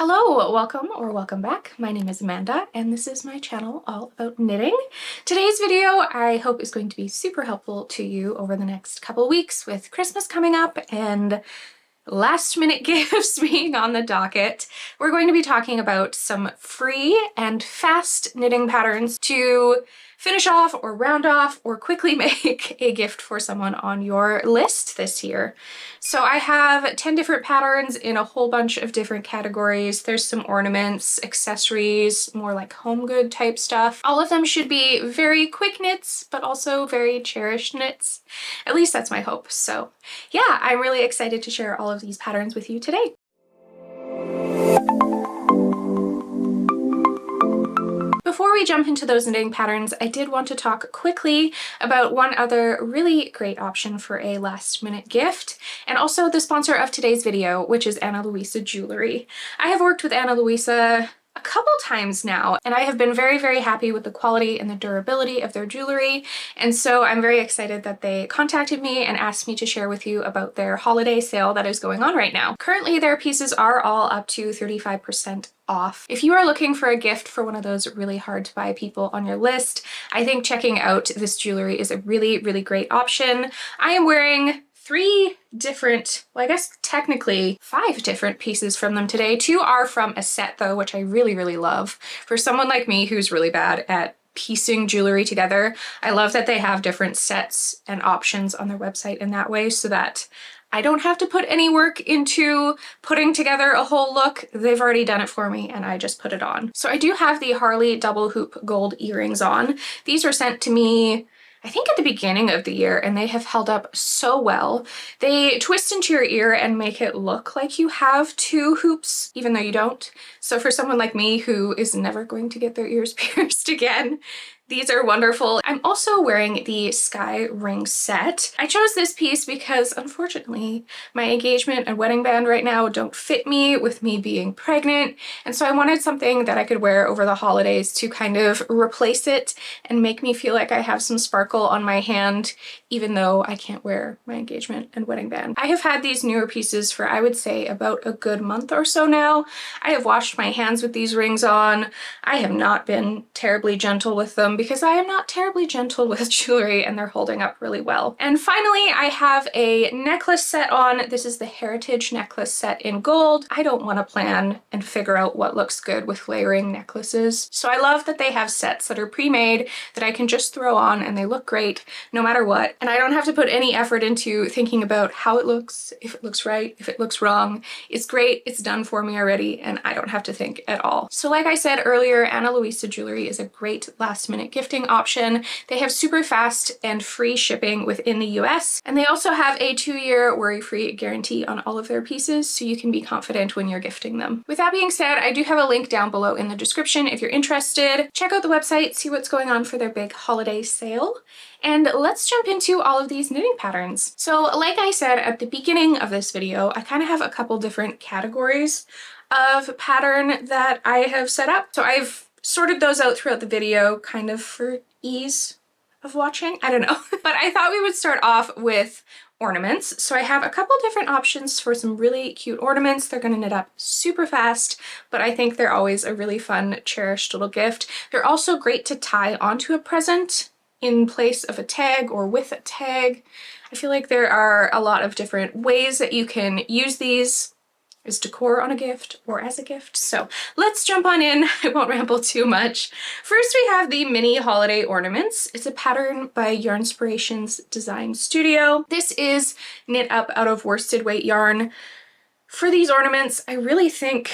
Hello, welcome or welcome back. My name is Amanda and this is my channel all about knitting. Today's video I hope is going to be super helpful to you over the next couple weeks with Christmas coming up and last minute gifts being on the docket. We're going to be talking about some free and fast knitting patterns to finish off or round off or quickly make a gift for someone on your list this year. So I have 10 different patterns in a whole bunch of different categories. There's some ornaments, accessories, more like home good type stuff. All of them should be very quick knits, but also very cherished knits. At least that's my hope. So yeah, I'm really excited to share all of these patterns with you today. Before we jump into those knitting patterns, I did want to talk quickly about one other really great option for a last minute gift, and also the sponsor of today's video, which is Ana Luisa Jewelry. I have worked with Ana Luisa a couple times now, and I have been very, very happy with the quality and the durability of their jewelry, and so I'm very excited that they contacted me and asked me to share with you about their holiday sale that is going on right now. Currently, their pieces are all up to 35% off. If you are looking for a gift for one of those really hard to buy people on your list, I think checking out this jewelry is a really, really great option. I am wearing three different, well, I guess technically 5 different pieces from them today. 2 are from a set though, which I really, really love. For someone like me who's really bad at piecing jewelry together, I love that they have different sets and options on their website in that way so that I don't have to put any work into putting together a whole look. They've already done it for me and I just put it on. So I do have the Harley double hoop gold earrings on. These were sent to me I think at the beginning of the year, and they have held up so well. They twist into your ear and make it look like you have 2 hoops, even though you don't. So for someone like me who is never going to get their ears pierced again, these are wonderful. I'm also wearing the Sky Ring set. I chose this piece because unfortunately my engagement and wedding band right now don't fit me with me being pregnant, and so I wanted something that I could wear over the holidays to kind of replace it and make me feel like I have some sparkle on my hand even though I can't wear my engagement and wedding band. I have had these newer pieces for I would say about a good month or so now. I have washed my hands with these rings on. I have not been terribly gentle with them because I am not terribly gentle with jewelry and they're holding up really well. And finally, I have a necklace set on. This is the Heritage necklace set in gold. I don't want to plan and figure out what looks good with layering necklaces. So I love that they have sets that are pre-made that I can just throw on and they look great no matter what. And I don't have to put any effort into thinking about how it looks, if it looks right, if it looks wrong. It's great, it's done for me already, and I don't have to think at all. So like I said earlier, Ana Luisa Jewelry is a great last minute gifting option. They have super fast and free shipping within the US, and they also have a 2-year worry-free guarantee on all of their pieces, so you can be confident when you're gifting them. With that being said, I do have a link down below in the description if you're interested. Check out the website, see what's going on for their big holiday sale. And let's jump into all of these knitting patterns. So like I said at the beginning of this video, I kind of have a couple different categories of pattern that I have set up. So I've sorted those out throughout the video kind of for ease of watching. I don't know. But I thought we would start off with ornaments. So I have a couple different options for some really cute ornaments. They're going to knit up super fast, but I think they're always a really fun, cherished little gift. They're also great to tie onto a present in place of a tag or with a tag. I feel like there are a lot of different ways that you can use these as decor on a gift or as a gift. So let's jump on in. I won't ramble too much. First we have the mini holiday ornaments. It's a pattern by Yarnspirations Design Studio. This is knit up out of worsted weight yarn. For these ornaments, I really think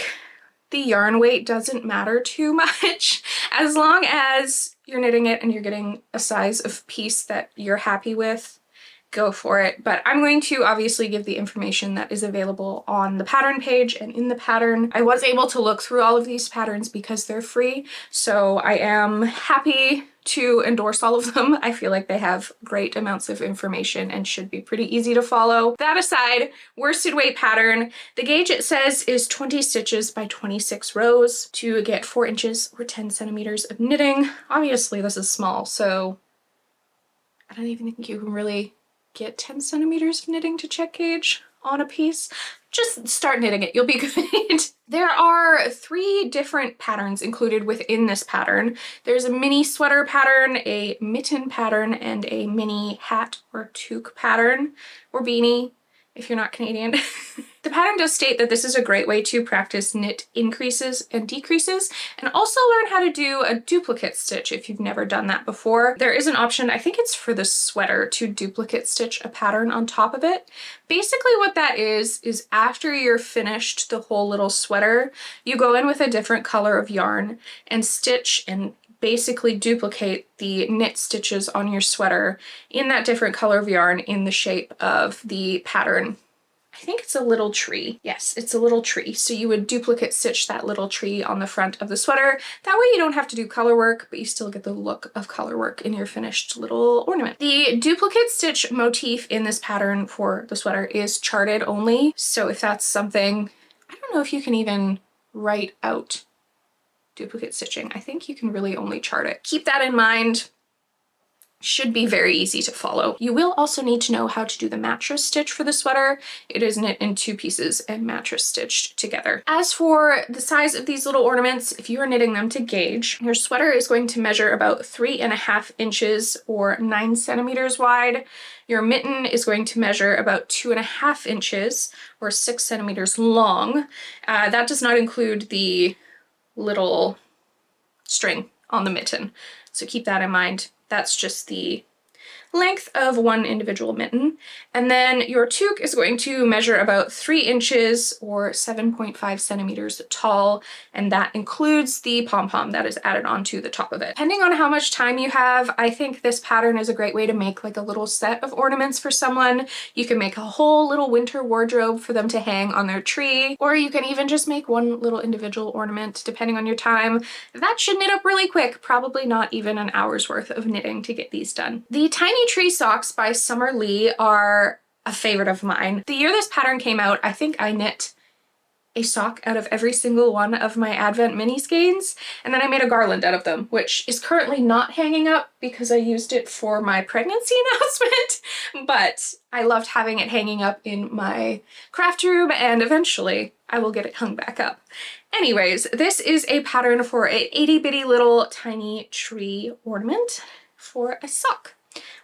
the yarn weight doesn't matter too much as long as you're knitting it and you're getting a size of piece that you're happy with. Go for it. But I'm going to obviously give the information that is available on the pattern page and in the pattern. I was able to look through all of these patterns because they're free, so I am happy to endorse all of them. I feel like they have great amounts of information and should be pretty easy to follow. That aside, worsted weight pattern. The gauge it says is 20 stitches by 26 rows to get 4 inches or 10 centimeters of knitting. Obviously this is small, so I don't even think you can really get 10 centimeters of knitting to check gauge on a piece. just start knitting it, you'll be good. There are 3 different patterns included within this pattern. There's a mini sweater pattern, a mitten pattern, and a mini hat or toque pattern, or beanie if you're not Canadian. The pattern does state that this is a great way to practice knit increases and decreases, and also learn how to do a duplicate stitch if you've never done that before. There is an option, I think it's for the sweater, to duplicate stitch a pattern on top of it. Basically what that is after you're finished the whole little sweater, you go in with a different color of yarn and stitch and basically duplicate the knit stitches on your sweater in that different color of yarn in the shape of the pattern. I think it's a little tree. Yes, it's a little tree. So you would duplicate stitch that little tree on the front of the sweater. That way you don't have to do color work, but you still get the look of color work in your finished little ornament. The duplicate stitch motif in this pattern for the sweater is charted only. So if that's something, I don't know if you can even write out duplicate stitching. I think you can really only chart it. Keep that in mind. Should be very easy to follow. You will also need to know how to do the mattress stitch for the sweater. It is knit in 2 pieces and mattress stitched together. As for the size of these little ornaments, if you are knitting them to gauge, your sweater is going to measure about 3.5 inches or 9 centimeters wide. Your mitten is going to measure about 2.5 inches or 6 centimeters long. That does not include the little string on the mitten, so keep that in mind. That's just the length of one individual mitten. And then your toque is going to measure about 3 inches or 7.5 centimeters tall, and that includes the pom-pom that is added onto the top of it. Depending on how much time you have, I think this pattern is a great way to make like a little set of ornaments for someone. You can make a whole little winter wardrobe for them to hang on their tree, or you can even just make one little individual ornament depending on your time. That should knit up really quick, probably not even an hour's worth of knitting to get these done. The Tiny Tree Socks by Summer Lee are a favorite of mine. The year this pattern came out, I think I knit a sock out of every single one of my Advent mini skeins, and then I made a garland out of them, which is currently not hanging up because I used it for my pregnancy announcement, but I loved having it hanging up in my craft room, and eventually I will get it hung back up. Anyways, this is a pattern for a itty bitty little tiny tree ornament for a sock,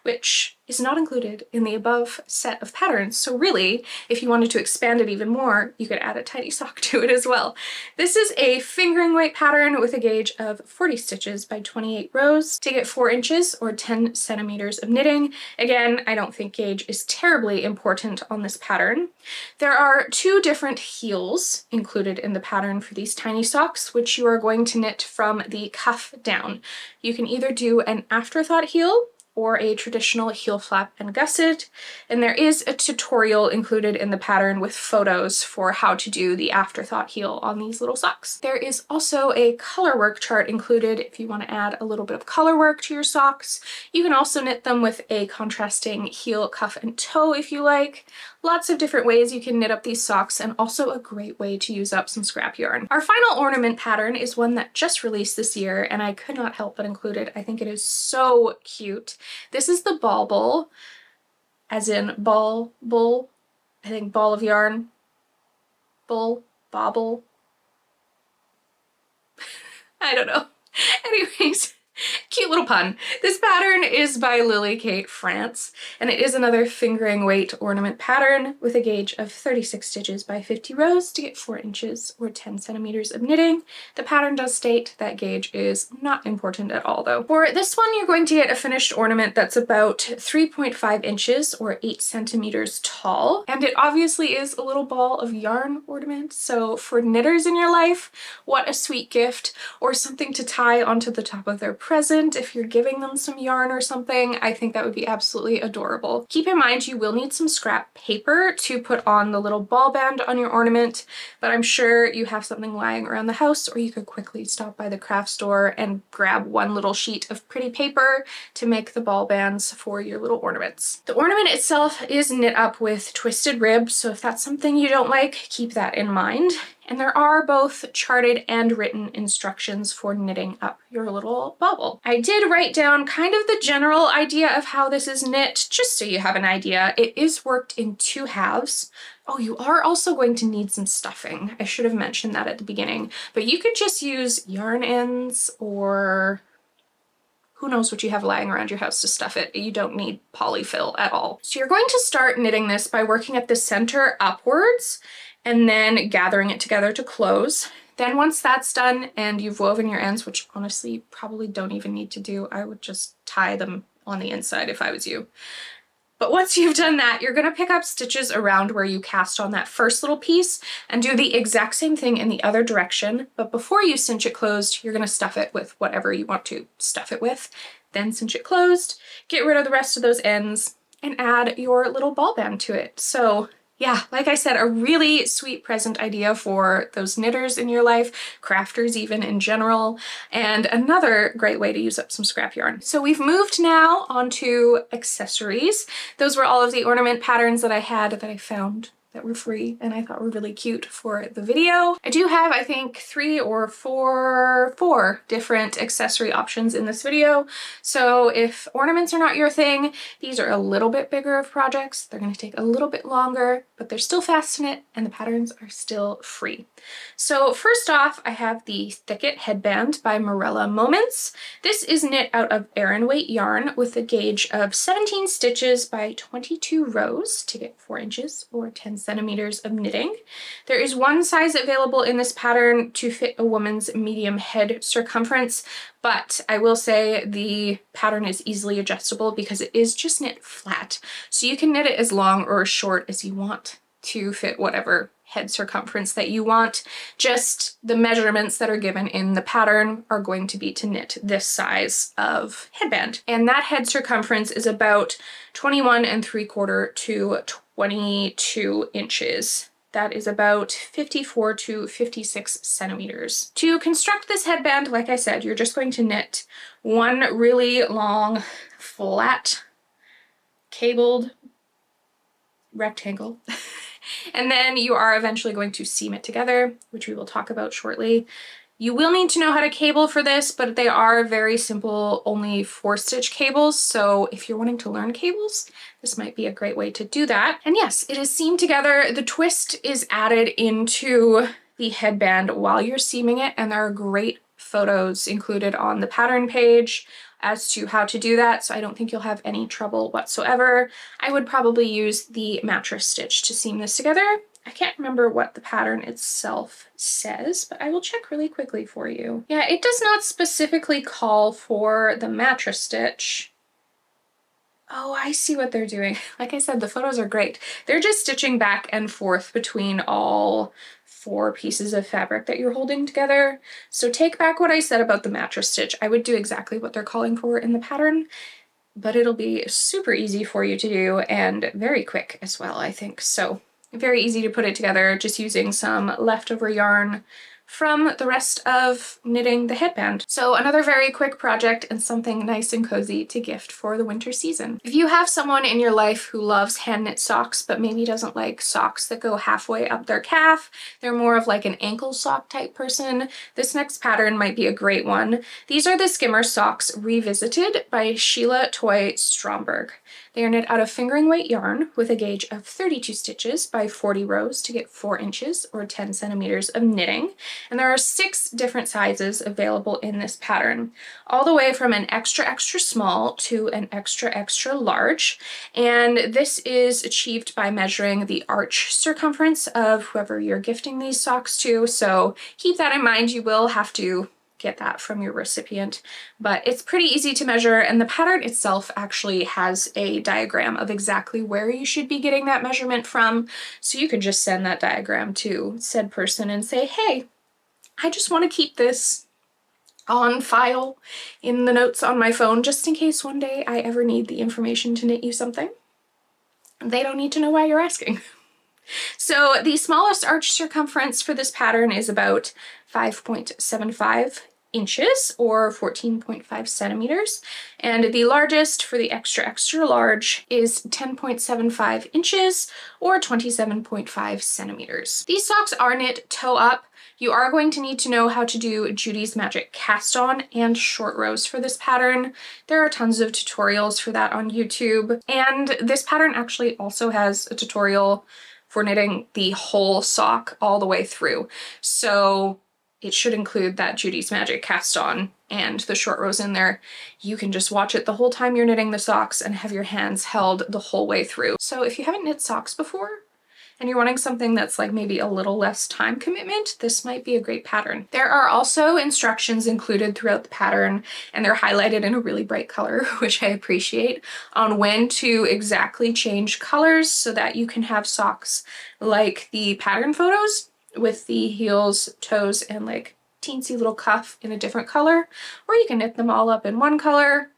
which is not included in the above set of patterns. So really, if you wanted to expand it even more, you could add a tiny sock to it as well. This is a fingering weight pattern with a gauge of 40 stitches by 28 rows to get 4 inches or 10 centimeters of knitting. Again, I don't think gauge is terribly important on this pattern. There are 2 different heels included in the pattern for these tiny socks, which you are going to knit from the cuff down. You can either do an afterthought heel or a traditional heel flap and gusset, and there is a tutorial included in the pattern with photos for how to do the afterthought heel on these little socks. There is also a color work chart included if you want to add a little bit of color work to your socks. You can also knit them with a contrasting heel, cuff, and toe if you like. Lots of different ways you can knit up these socks, and also a great way to use up some scrap yarn. Our final ornament pattern is one that just released this year, and I could not help but include it. I think it is so cute. This is the Ball-ble, as in ball-ble, I think ball of yarn, bull, bobble. I don't know. Anyways, cute little pun. This pattern is by Lily Kate France, and it is another fingering weight ornament pattern with a gauge of 36 stitches by 50 rows to get 4 inches or 10 centimeters of knitting. The pattern does state that gauge is not important at all though. For this one, you're going to get a finished ornament that's about 3.5 inches or 8 centimeters tall, and it obviously is a little ball of yarn ornament, so for knitters in your life, what a sweet gift, or something to tie onto the top of their present if you're giving them some yarn or something. I think that would be absolutely adorable. Keep in mind you will need some scrap paper to put on the little ball band on your ornament, but I'm sure you have something lying around the house, or you could quickly stop by the craft store and grab one little sheet of pretty paper to make the ball bands for your little ornaments. The ornament itself is knit up with twisted ribs, so if that's something you don't like, keep that in mind. And there are both charted and written instructions for knitting up your little bauble. I did write down kind of the general idea of how this is knit, just so you have an idea. It is worked in 2 halves. Oh, you are also going to need some stuffing. I should have mentioned that at the beginning, but you could just use yarn ends or who knows what you have lying around your house to stuff it. You don't need polyfill at all. So you're going to start knitting this by working at the center upwards and then gathering it together to close. Then once that's done and you've woven your ends, which honestly you probably don't even need to do, I would just tie them on the inside if I was you. But once you've done that, you're going to pick up stitches around where you cast on that first little piece and do the exact same thing in the other direction. But before you cinch it closed, you're going to stuff it with whatever you want to stuff it with. Then cinch it closed, get rid of the rest of those ends, and add your little ball band to it. So yeah, like I said, a really sweet present idea for those knitters in your life, crafters even in general, and another great way to use up some scrap yarn. So we've moved now onto accessories. Those were all of the ornament patterns that I had that I found that were free and I thought were really cute for the video. I do have, I think, four different accessory options in this video. So if ornaments are not your thing, these are a little bit bigger of projects. They're going to take a little bit longer, but they're still fast to knit and the patterns are still free. So first off, I have the Thicket Headband by Mirella Moments. This is knit out of Aran weight yarn with a gauge of 17 stitches by 22 rows to get 4 inches or 10 centimeters of knitting. There is one size available in this pattern to fit a woman's medium head circumference, but I will say the pattern is easily adjustable because it is just knit flat. So you can knit it as long or as short as you want to fit whatever head circumference that you want. Just the measurements that are given in the pattern are going to be to knit this size of headband. And that head circumference is about 21 3/4 to 22 inches. That is about 54 to 56 centimeters. To construct this headband, like I said, you're just going to knit one really long, flat, cabled rectangle. And then you are eventually going to seam it together, which we will talk about shortly. You will need to know how to cable for this, but they are very simple, only 4-stitch cables. So if you're wanting to learn cables, this might be a great way to do that. And yes, it is seamed together. The twist is added into the headband while you're seaming it, and there are great photos included on the pattern page as to how to do that, so I don't think you'll have any trouble whatsoever. I would probably use the mattress stitch to seam this together. I can't remember what the pattern itself says, but I will check really quickly for you. Yeah, it does not specifically call for the mattress stitch. Oh, I see what they're doing. Like I said, the photos are great. They're just stitching back and forth between all 4 pieces of fabric that you're holding together. So take back what I said about the mattress stitch. I would do exactly what they're calling for in the pattern, but it'll be super easy for you to do and very quick as well, I think. So very easy to put it together just using some leftover yarn from the rest of knitting the headband. So another very quick project and something nice and cozy to gift for the winter season. If you have someone in your life who loves hand knit socks but maybe doesn't like socks that go halfway up their calf, they're more of like an ankle sock type person, this next pattern might be a great one. These are the Skimmer socks revisited by Sheila Stromberg. They are knit out of fingering weight yarn with a gauge of 32 stitches by 40 rows to get 4 inches or 10 centimeters of knitting. And there are 6 different sizes available in this pattern, all the way from an extra small to an extra large. And this is achieved by measuring the arch circumference of whoever you're gifting these socks to. So keep that in mind. You will have to get that from your recipient, but it's pretty easy to measure, and the pattern itself actually has a diagram of exactly where you should be getting that measurement from, so you could just send that diagram to said person and say, hey, I just want to keep this on file in the notes on my phone just in case one day I ever need the information to knit you something. They don't need to know why you're asking. So the smallest arch circumference for this pattern is about 5.75 inches or 14.5 centimeters, and the largest for the extra large is 10.75 inches or 27.5 centimeters. These socks are knit toe up. You are going to need to know how to do Judy's Magic cast on and short rows for this pattern. There are tons of tutorials for that on YouTube, and this pattern actually also has a tutorial for knitting the whole sock all the way through. So it should include that Judy's Magic cast on and the short rows in there. You can just watch it the whole time you're knitting the socks and have your hands held the whole way through. So if you haven't knit socks before and you're wanting something that's like maybe a little less time commitment, this might be a great pattern. There are also instructions included throughout the pattern, and they're highlighted in a really bright color, which I appreciate, on when to exactly change colors so that you can have socks like the pattern photos with the heels, toes, and like teensy little cuff in a different color, or you can knit them all up in one color.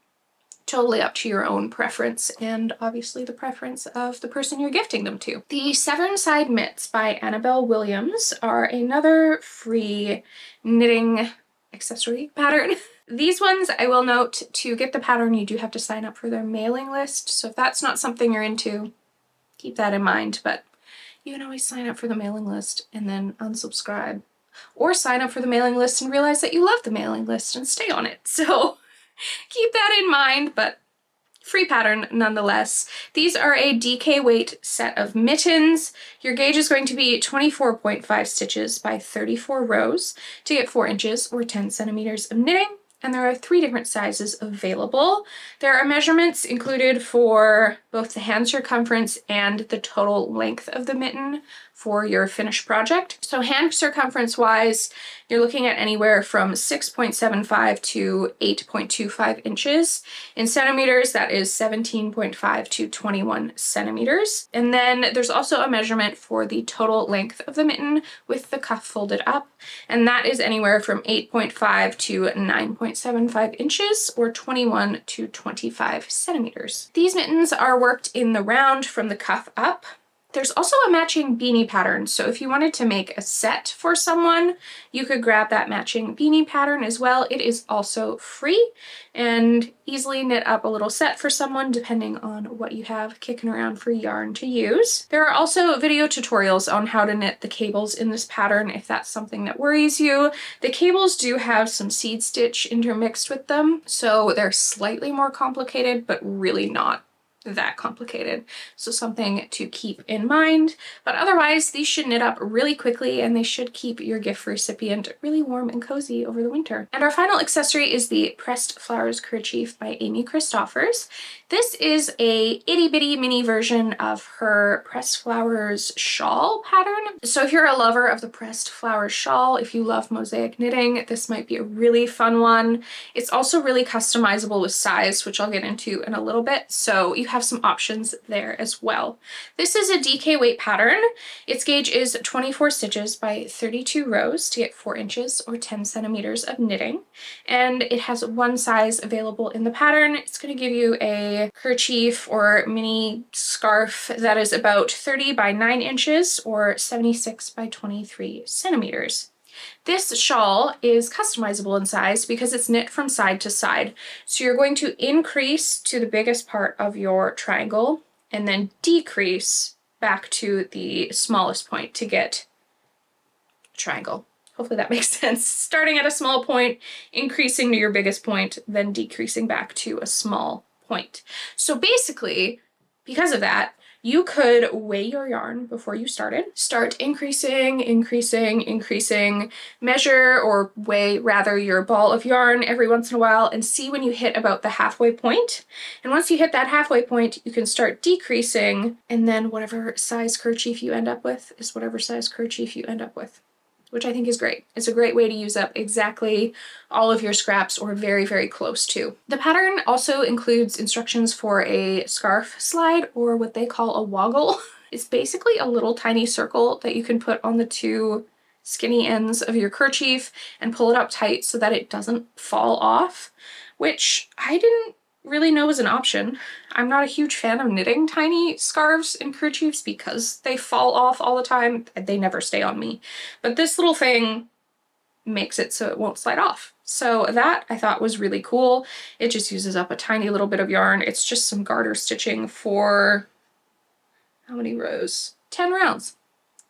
Totally up to your own preference, and obviously the preference of the person you're gifting them to. The Severnside mitts by Annabel Williams are another free knitting accessory pattern. These ones, I will note, to get the pattern you do have to sign up for their mailing list, so if that's not something you're into, keep that in mind, but you can always sign up for the mailing list and then unsubscribe, or sign up for the mailing list and realize that you love the mailing list and stay on it. So keep that in mind, but free pattern nonetheless. These are a DK weight set of mittens. Your gauge is going to be 24.5 stitches by 34 rows to get 4 inches or 10 centimeters of knitting. And there are 3 different sizes available. There are measurements included for both the hand circumference and the total length of the mitten for your finished project. So hand circumference wise, you're looking at anywhere from 6.75 to 8.25 inches. In centimeters, that is 17.5 to 21 centimeters. And then there's also a measurement for the total length of the mitten with the cuff folded up, and that is anywhere from 8.5 to 9.75 inches, or 21 to 25 centimeters. These mittens are worked in the round from the cuff up. There's also a matching beanie pattern, so if you wanted to make a set for someone, you could grab that matching beanie pattern as well. It is also free and easily knit up a little set for someone depending on what you have kicking around for yarn to use. There are also video tutorials on how to knit the cables in this pattern if that's something that worries you. The cables do have some seed stitch intermixed with them, so they're slightly more complicated, but really not that complicated, so something to keep in mind. But otherwise, these should knit up really quickly, and they should keep your gift recipient really warm and cozy over the winter. And our final accessory is the Pressed Flowers Kerchief by Amy Christoffers. This is a itty bitty mini version of her Pressed Flowers shawl pattern. So if you're a lover of the Pressed Flowers shawl, if you love mosaic knitting, this might be a really fun one. It's also really customizable with size, which I'll get into in a little bit, so you have some options there as well. This is a DK weight pattern. Its gauge is 24 stitches by 32 rows to get 4 inches or 10 centimeters of knitting, and it has one size available in the pattern. It's going to give you a kerchief or mini scarf that is about 30 by 9 inches or 76 by 23 centimeters. This shawl is customizable in size because it's knit from side to side. So you're going to increase to the biggest part of your triangle and then decrease back to the smallest point to get a triangle. Hopefully that makes sense. Starting at a small point, increasing to your biggest point, then decreasing back to a small point. So basically, because of that, you could weigh your yarn before you started. Start increasing, measure or weigh rather your ball of yarn every once in a while and see when you hit about the halfway point. And once you hit that halfway point, you can start decreasing, and then whatever size kerchief you end up with is whatever size kerchief you end up with, which I think is great. It's a great way to use up exactly all of your scraps, or very, very close to. The pattern also includes instructions for a scarf slide, or what they call a woggle. It's basically a little tiny circle that you can put on the 2 skinny ends of your kerchief and pull it up tight so that it doesn't fall off, which I didn't really know was an option. I'm not a huge fan of knitting tiny scarves and kerchiefs because they fall off all the time. They never stay on me. But this little thing makes it so it won't slide off. So that I thought was really cool. It just uses up a tiny little bit of yarn. It's just some garter stitching for how many rows? 10 rounds.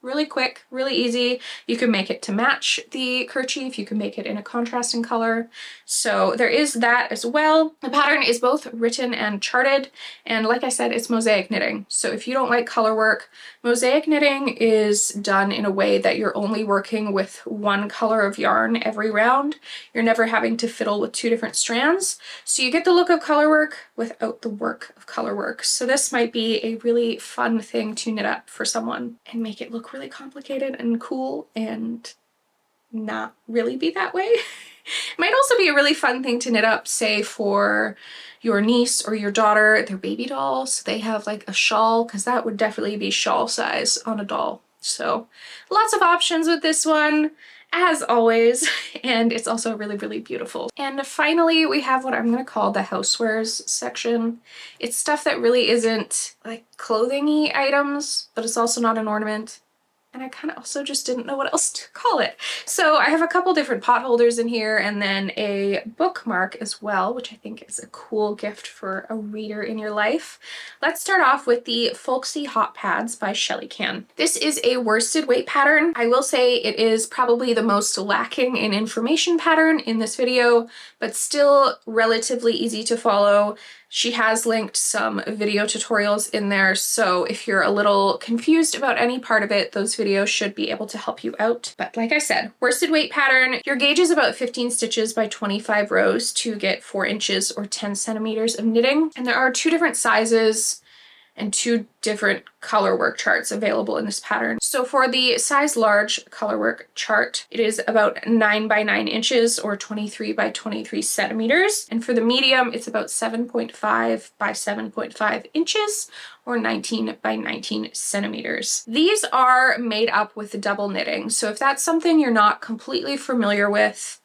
really quick, really easy. You can make it to match the kerchief. You can make it in a contrasting color. So there is that as well. The pattern is both written and charted. And like I said, it's mosaic knitting. So if you don't like color work, mosaic knitting is done in a way that you're only working with one color of yarn every round. You're never having to fiddle with two different strands. So you get the look of color work without the work of color work. So this might be a really fun thing to knit up for someone and make it look really complicated and cool and not really be that way. It might also be a really fun thing to knit up, say for your niece or your daughter, their baby doll, so they have like a shawl, because that would definitely be shawl size on a doll. So lots of options with this one, as always, and it's also really, really beautiful. And finally, we have what I'm going to call the housewares section. It's stuff that really isn't like clothing-y items, but it's also not an ornament. And I kind of also just didn't know what else to call it. So I have a couple different pot holders in here and then a bookmark as well, which I think is a cool gift for a reader in your life. Let's start off with the Folksy Hot Pads by Shelli. This is a worsted weight pattern. I will say it is probably the most lacking in information pattern in this video, but still relatively easy to follow. She has linked some video tutorials in there, so if you're a little confused about any part of it, those videos should be able to help you out. But like I said, worsted weight pattern, your gauge is about 15 stitches by 25 rows to get 4 inches or 10 centimeters of knitting. And there are 2 different sizes and 2 different color work charts available in this pattern. So for the size large color work chart, it is about 9 by 9 inches or 23 by 23 centimeters. And for the medium, it's about 7.5 by 7.5 inches or 19 by 19 centimeters. These are made up with double knitting. So if that's something you're not completely familiar with,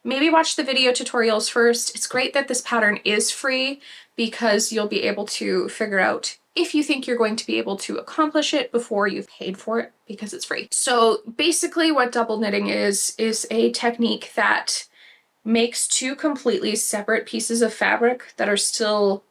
maybe watch the video tutorials first. It's great that this pattern is free because you'll be able to figure out if you think you're going to be able to accomplish it before you've paid for it, because it's free. So basically what double knitting is a technique that makes 2 completely separate pieces of fabric that are still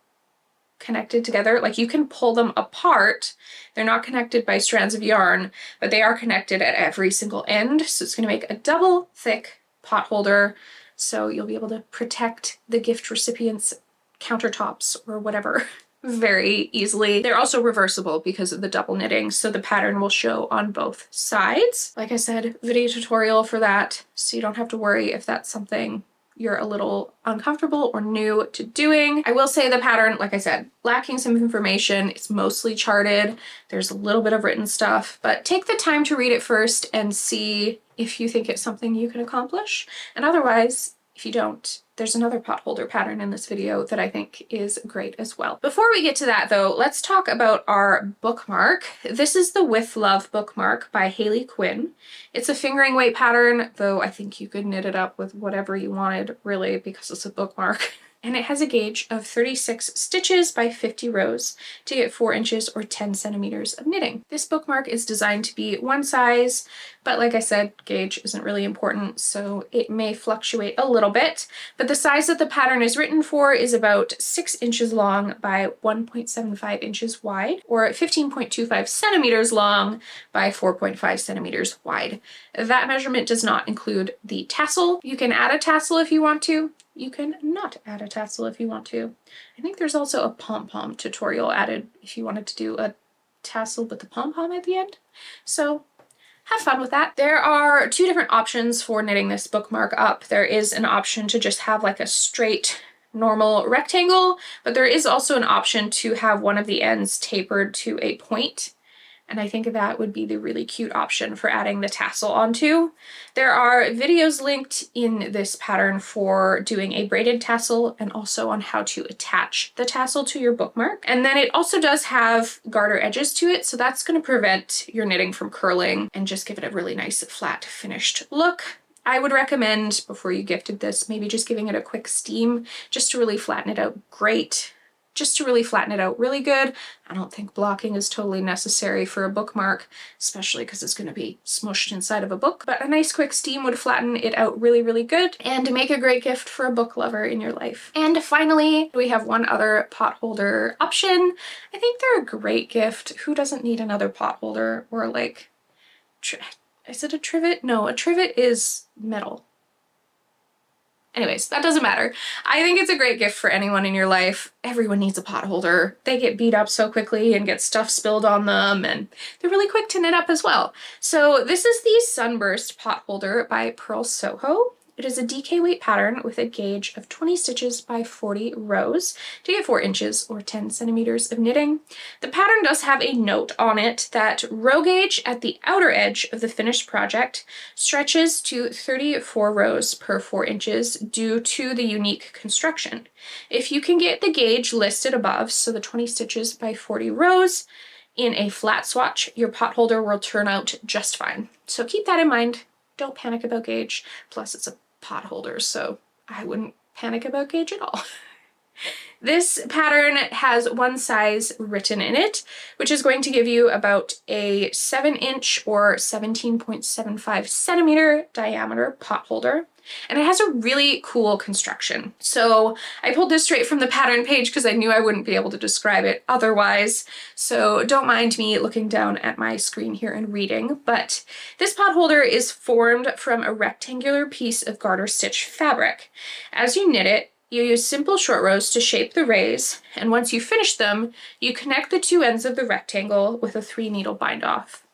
connected together. Like you can pull them apart. They're not connected by strands of yarn, but they are connected at every single end. So it's going to make a double thick pot holder. So you'll be able to protect the gift recipient's countertops or whatever very easily. They're also reversible because of the double knitting, so the pattern will show on both sides. Like I said, video tutorial for that, so you don't have to worry if that's something you're a little uncomfortable or new to doing. I will say the pattern, like I said, lacking some information. It's mostly charted. There's a little bit of written stuff, but take the time to read it first and see if you think it's something you can accomplish. And otherwise, if you don't, there's another pot holder pattern in this video that I think is great as well. Before we get to that though, let's talk about our bookmark. This is the With Love bookmark by Hayley Quinn. It's a fingering weight pattern, though I think you could knit it up with whatever you wanted really because it's a bookmark. And it has a gauge of 36 stitches by 50 rows to get 4 inches or 10 centimeters of knitting. This bookmark is designed to be one size, but like I said, gauge isn't really important, so it may fluctuate a little bit. But the size that the pattern is written for is about 6 inches long by 1.75 inches wide, or 15.25 centimeters long by 4.5 centimeters wide. That measurement does not include the tassel. You can add a tassel if you want to. You can not add a tassel if you want to. I think there's also a pom-pom tutorial added if you wanted to do a tassel with the pom-pom at the end. So have fun with that. There are 2 different options for knitting this bookmark up. There is an option to just have like a straight normal rectangle, but there is also an option to have one of the ends tapered to a point. And I think that would be the really cute option for adding the tassel onto. There are videos linked in this pattern for doing a braided tassel and also on how to attach the tassel to your bookmark. And then it also does have garter edges to it, so that's going to prevent your knitting from curling and just give it a really nice flat finished look. I would recommend, before you gifted this, maybe just giving it a quick steam just to really flatten it out really good. I don't think blocking is totally necessary for a bookmark, especially because it's going to be smushed inside of a book, but a nice quick steam would flatten it out really good and make a great gift for a book lover in your life. And finally, we have one other pot holder option. I think they're a great gift. Who doesn't need another pot holder or like is it a trivet? No, a trivet is metal. Anyways, that doesn't matter. I think it's a great gift for anyone in your life. Everyone needs a pot holder. They get beat up so quickly and get stuff spilled on them, and they're really quick to knit up as well. So this is the Sunburst pot holder by Purl Soho. It is a DK weight pattern with a gauge of 20 stitches by 40 rows to get 4 inches or 10 centimeters of knitting. The pattern does have a note on it that row gauge at the outer edge of the finished project stretches to 34 rows per 4 inches due to the unique construction. If you can get the gauge listed above, so the 20 stitches by 40 rows, in a flat swatch, your pot holder will turn out just fine. So keep that in mind. Don't panic about gauge. Plus, it's a pot holder, so I wouldn't panic about gauge at all. This pattern has one size written in it, which is going to give you about a 7-inch or 17.75 centimeter diameter pot holder. And it has a really cool construction. So I pulled this straight from the pattern page because I knew I wouldn't be able to describe it otherwise. So don't mind me looking down at my screen here and reading. But this pot holder is formed from a rectangular piece of garter stitch fabric. As you knit it, you use simple short rows to shape the rays, and once you finish them, you connect the two ends of the rectangle with a 3-needle bind off.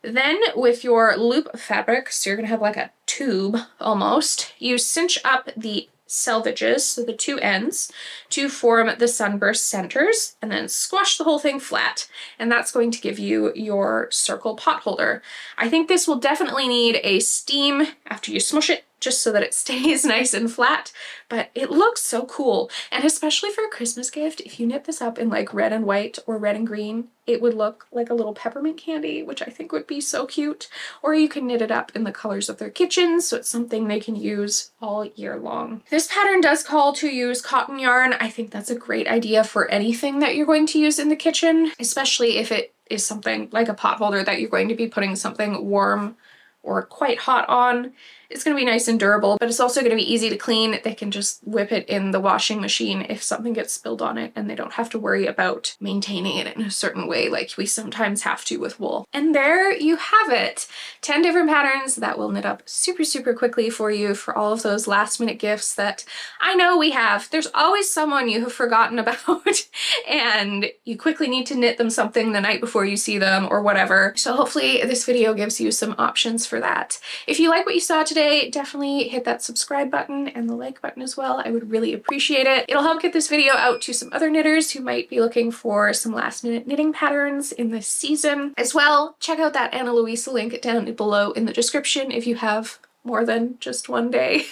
Then with your loop fabric, so you're gonna have like a tube almost, you cinch up the selvages, so the two ends, to form the Sunburst centers, and then squash the whole thing flat, and that's going to give you your circle pot holder. I think this will definitely need a steam after you smush it, just so that it stays nice and flat, but it looks so cool. And especially for a Christmas gift, if you knit this up in like red and white or red and green, it would look like a little peppermint candy, which I think would be so cute. Or you can knit it up in the colors of their kitchens, so it's something they can use all year long. This pattern does call to use cotton yarn. I think that's a great idea for anything that you're going to use in the kitchen, especially if it is something like a pot holder that you're going to be putting something warm or quite hot on. It's going to be nice and durable, but it's also going to be easy to clean. They can just whip it in the washing machine if something gets spilled on it, and they don't have to worry about maintaining it in a certain way like we sometimes have to with wool. And there you have it. 10 different patterns that will knit up super, super quickly for you for all of those last minute gifts that I know we have. There's always someone you have forgotten about and you quickly need to knit them something the night before you see them or whatever. So hopefully this video gives you some options for that. If you like what you saw today, definitely hit that subscribe button and the like button as well. I would really appreciate it. It'll help get this video out to some other knitters who might be looking for some last minute knitting patterns in this season. As well, check out that Anna Luisa link down below in the description if you have more than just one day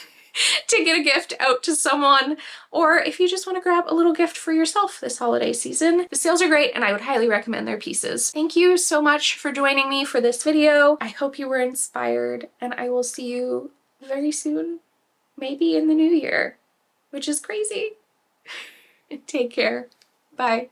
to get a gift out to someone, or if you just want to grab a little gift for yourself this holiday season. The sales are great and I would highly recommend their pieces. Thank you so much for joining me for this video. I hope you were inspired, and I will see you very soon, maybe in the new year, which is crazy. Take care. Bye.